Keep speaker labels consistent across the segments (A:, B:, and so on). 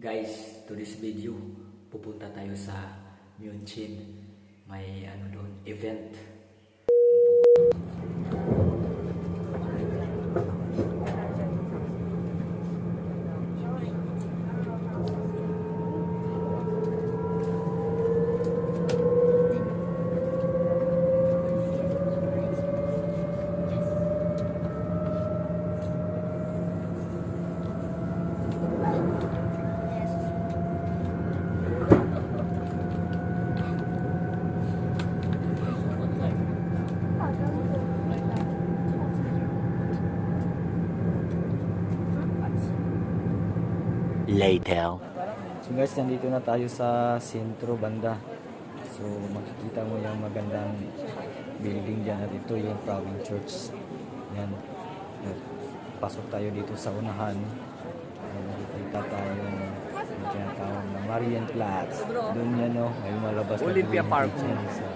A: Guys, to this video, pupunta tayo sa München. May doon, event.
B: Later.
C: So guys, nandito na tayo sa sentro banda. So makikita mo yung magandang building dyan at ito yung Frauenkirche Church. Yan. At pasok tayo dito sa unahan. Nakikita tayo yung tinatawag na Marienplatz. Doon yan o, may malabas na
A: Olympia Park.
C: sa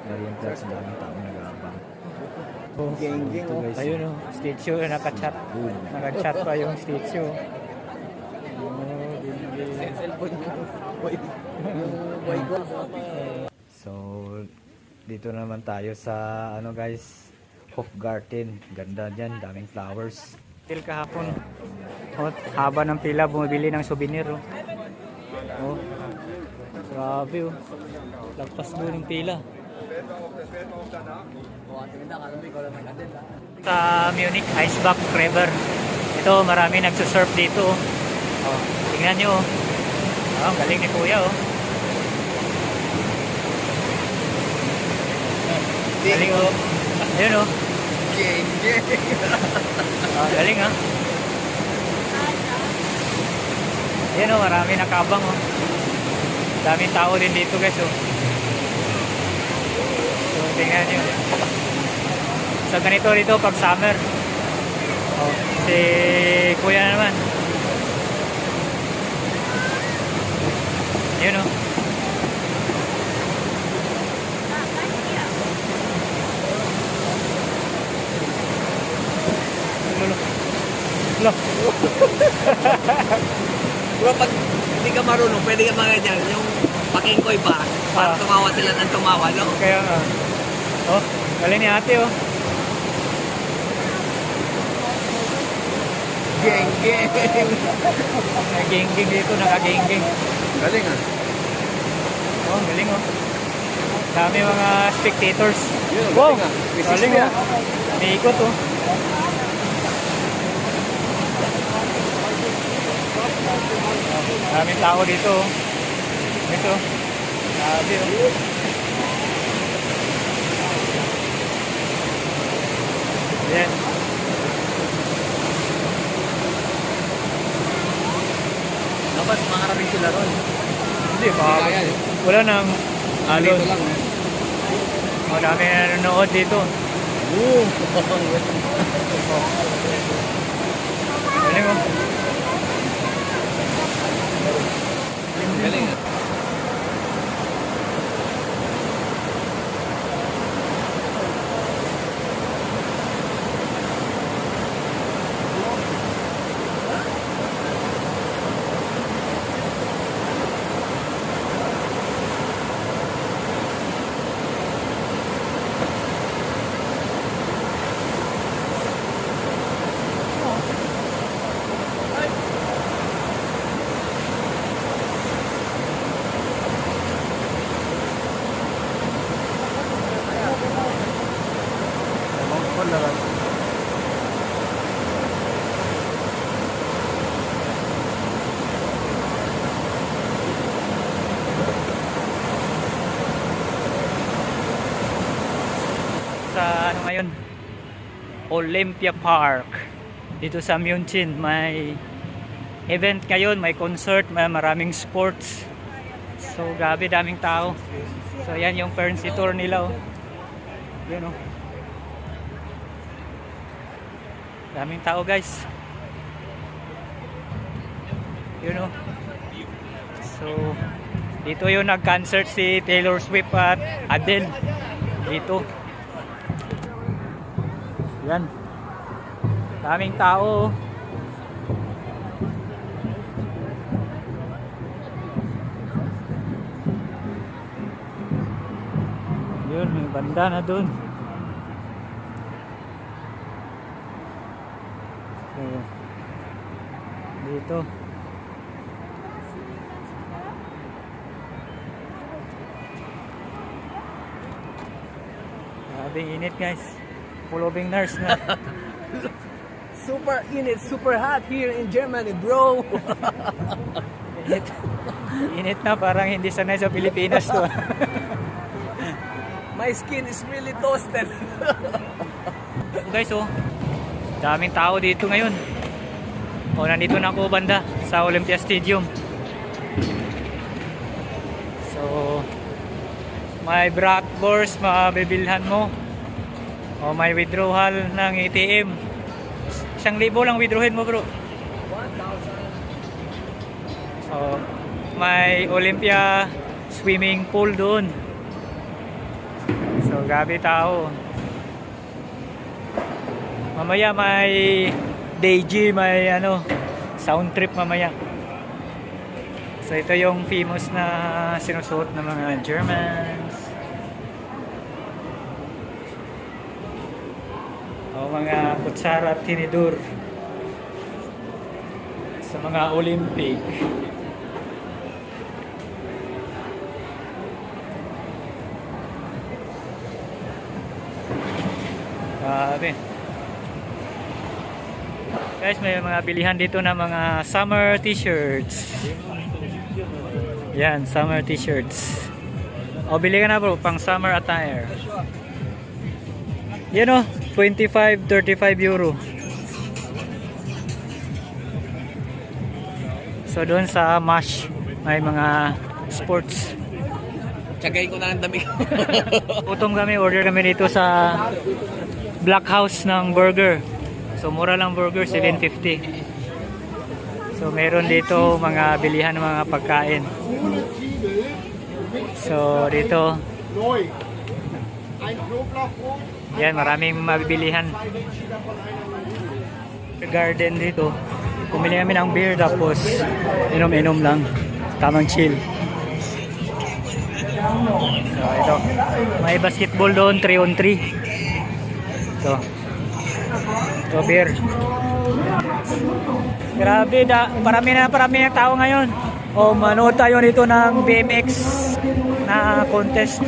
C: Marienplatz. Ang daming tao nag-aabang.
D: Geng-geng
C: Ito,
D: oh.
C: guys,
D: Ayun oh, statue naka-chat.
C: boom.
D: Naka-chat pa yung statue.
C: So dito naman tayo sa guys, Hofgarten. Ganda dyan, daming flowers.
D: Til kahapon. Oh, haba ng pila bumibili ng souvenir oh. Oh. Grabe oh. Lagpas doon yung pila. Sa Munich Eisbach River. Ito marami nagsusurf dito oh. Oh, tingnan nyo oh. Oh, ang galing ni Kuya oh. Galing oh. Ayun oh. Oh, galing ah. Ayan oh, marami nakabang oh. Daming tao din dito guys oh. So tingnan nyo. So ganito dito pag summer. Oh, si Kuya naman. Yun o. Lo.
A: Bro, pag hindi ka marunong, pwede ka mga dyan, yung pakingkoy ba? Para tumawa sila ng tumawa, no?
D: Kaya nga. Oh, galing ni ate oh.
A: Geng-geng.
D: Nag-geng-geng dito, naka-geng-geng.
A: Galing ah.
D: Oh, galing oh. Dami mga spectators.
A: Yun,
D: Wow,
A: galing ah. May
D: galing
A: system.
D: oh. May ikot oh. Maraming tao dito oh. Ito. Grabe oh. Yan.
A: Dapat makarating sila ron.
D: Hindi pa.
A: Kaya eh.
D: Wala nang
A: Dito lang eh.
D: Marami na nanonood dito. Galing oh.
A: Galing ah.
D: Sa ngayon Olympia Park dito sa München, may event ngayon, may concert, may maraming sports. So grabe, daming tao. So yan yung currency tour nila oh. Yun oh. Daming tao guys. Yun oh. So dito yung nag-concert si Taylor Swift at Adele dito. Yan. Daming tao. May banda na dun. So, dito. Grabing init guys. Pulobing nurse na.
A: Super init, super hot here in Germany, bro.
D: Init. Init na, parang hindi sanay sa Pilipinas to.
A: My skin is really toasted.
D: Guys, oh. Daming tao dito ngayon. Oh, nandito na ako banda sa Olympia Stadium. So, may bratwurst mabibilhan mo. O may withdrawal ng ATM. 1,000 lang withdrawin mo, bro.
A: 1,000.
D: Oh, may Olympia swimming pool doon. So, gabi tao. Mamaya may Daiji, may sound trip mamaya. So, ito yung famous na sinusuot ng mga Germans. O mga kutsara at tinidor sa mga Olympic. Grabe. Guys, may mga bilihan dito na mga summer t-shirts. Yan, summer t-shirts. O, bili ka na bro, pang summer attire. Yan o, 25, 35 euro. So, doon sa Mash, may mga sports.
A: Tsagay ko na ang dami.
D: Gutom kami, order kami dito sa Black House ng burger. So mura lang burger, 750. So meron dito mga bilihan ng mga pagkain. So dito, yan, maraming mabibilihan. Garden dito. Pumili kami ng beer tapos inom-inom lang. Tamang chill. So ito, may basketball doon, 3-on-3. Ito. Ito, beer. Grabe, parami na tao ngayon. O, manood tayo nito ng BMX na contest.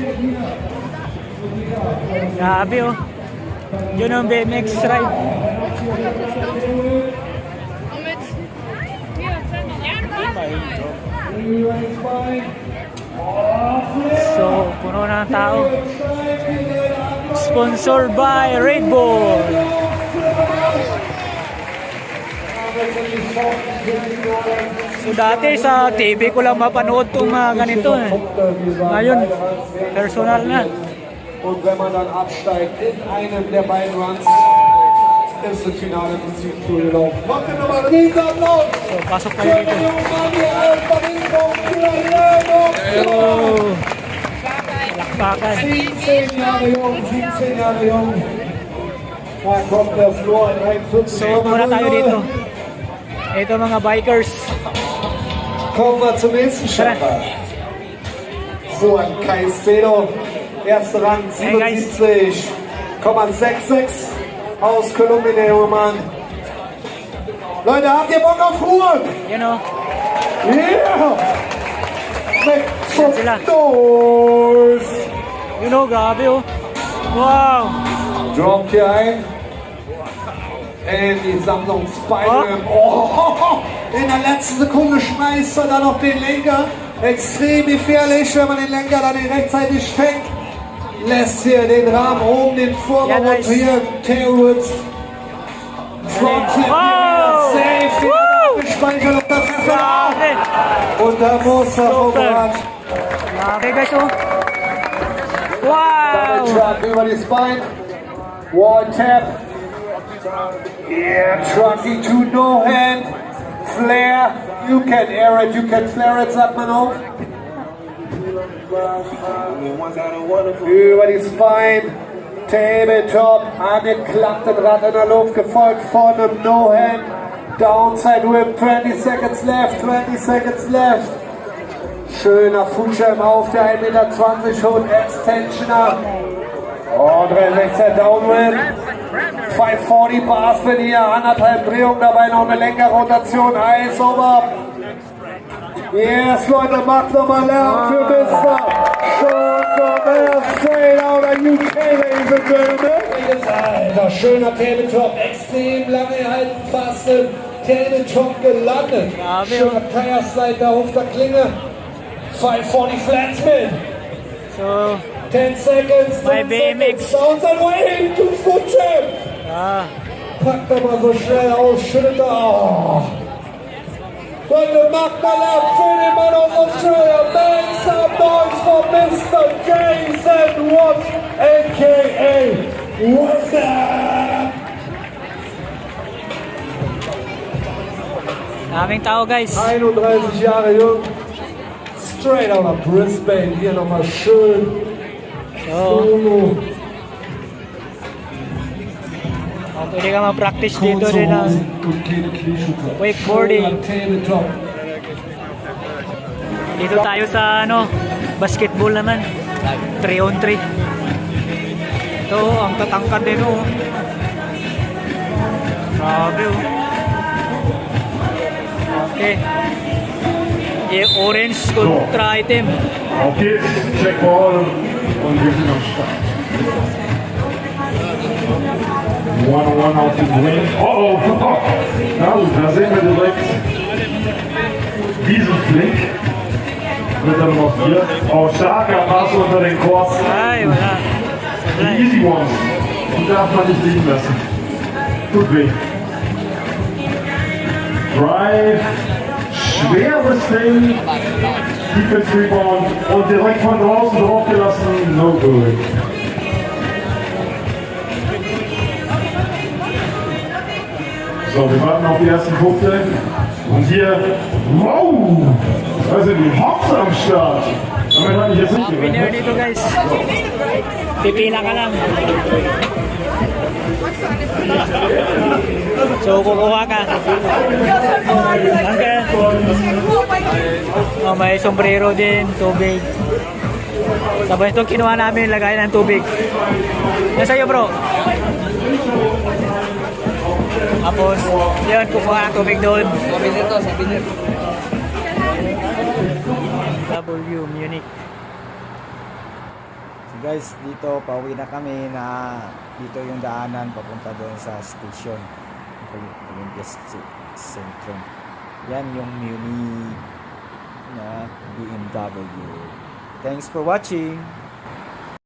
D: Grabe, oh. Yun ang BMX ride. So, puno na ng tao. Sponsored by Red Bull. So dati sa TV ko lang mapanood itong mga ganito eh. Ngayon, personal na.
B: Und wenn man dann absteigt in einem der beiden Runs, ist das Finale im Prinzip durchlaufen. Macht ihr nochmal einen Riesenapplaus!
D: So, pasok tayo dito. Oh. Lakbakan.
B: 17 Jahre jung, 17 Jahre jung. Da kommt der Flor in 1,15.
D: So, muna tayo dito. Ito mga bikers.
B: Kommen wir zum nächsten Schaffer. So ein Caicedo, erster Rang 77,66 aus Kolumbien, der junge Mann. Leute, habt ihr Bock auf Ruhe?
D: You know,
B: Yeah! Mit
D: Sila.
B: Dos!
D: you know, grabe oh. Wow.
B: Droppt hier ein. In die Sammlung Spider-Man. Oh, in der letzten Sekunde schmeißt er dann noch den Lenker. Extrem gefährlich, wenn man den Lenker dann nicht rechtzeitig fängt. Lässt hier den Rahmen oben, den Vordergrund
D: Ja, nice.
B: hier. Tailwoods. Frontflip.
D: Wow.
B: Safe.
D: Woo.
B: Gespeichert auf das
D: Grabe.
B: Und da muss er vorwärts.
D: Grabe guys oh.
B: Double
D: Wow.
B: truck über die Spine. Wall tap. Yeah, trucking to no hand. Flare. You can air it, you can flare it, sagt man auch. Über die Spine. Tabletop. Angeklappten Rad in der Luft, gefolgt von einem No Hand. Downside Whip. 20 seconds left, 20 seconds left. Schöner Fußschirm auf der 1,20 Meter hohen Extensioner. Und 316 Downwind. 540 Barspin hier, 1,5 Drehung, dabei noch eine Lenkerrotation, Eis over. Yes, Leute, macht nochmal Lärm für Mr. Sean Gomez, straight out of UK, ladies and gentlemen. Alter, schöner Tabletop, extrem lange halten, fast im Tabletop gelandet. Schöner Tire Slide da auf der Klinge. 540 flat spin.
D: So,
B: 10 seconds,
D: My
B: 10
D: BMX.
B: seconds, sounds and waiting, 2 foot champ.
D: ah,
B: Packt er mal so schnell aus, schüttelt er. Oh. Leute, macht mal ab für den Mann aus Australia. Make some noise for Mr. Jason Watts, a.k.a. Wonder.
D: daming tao guys.
B: 31 Jahre jung. Straight out of Brisbane. Hier nochmal schön.
D: So,
B: Solo.
D: oh, pwede ka mag-practice dito din ng wakeboarding.
B: Tabletop.
D: Dito tayo sa ano, basketball naman. 3-on-3. Ito, ang tatangkad din oh. Grabe oh. Okay. Orange kontra item.
E: Auf geht's, check ball und wir sind am Start. 1-on-1 auf den Wing. Oh, na gut, da sehen wir direkt diesen Flick. Mit der Nummer 4. Oh, starker Pass unter den Kurs.
D: Ay, wala.
E: Die Easy Ones. Die darf man nicht liegen lassen. Tut weh. Drive. Schweres Ding. Defense Rebound. Und direkt von draußen drauf gelassen. No good. So, wir warten auf die ersten Punkte. Und hier, wow! Da sind die Hops am Start. Damit hatte ich jetzt nicht
D: Winner
E: gerechnet.
D: dito guys. Pipila ka lang. So, kukuha ka. Hanggang. Oh, may sombrero din, tubig. Sabay itong kinuha namin, lagay ng tubig. Nasa iyo bro? Tapos, yun, kukuha ng tubig doon.
A: Sabi nito, sabi nito.
D: W, Munich.
C: So guys, dito pauwi na kami na dito yung daanan papunta doon sa station Olympia Centrum. Yan yung Munich na BMW. Thanks for watching.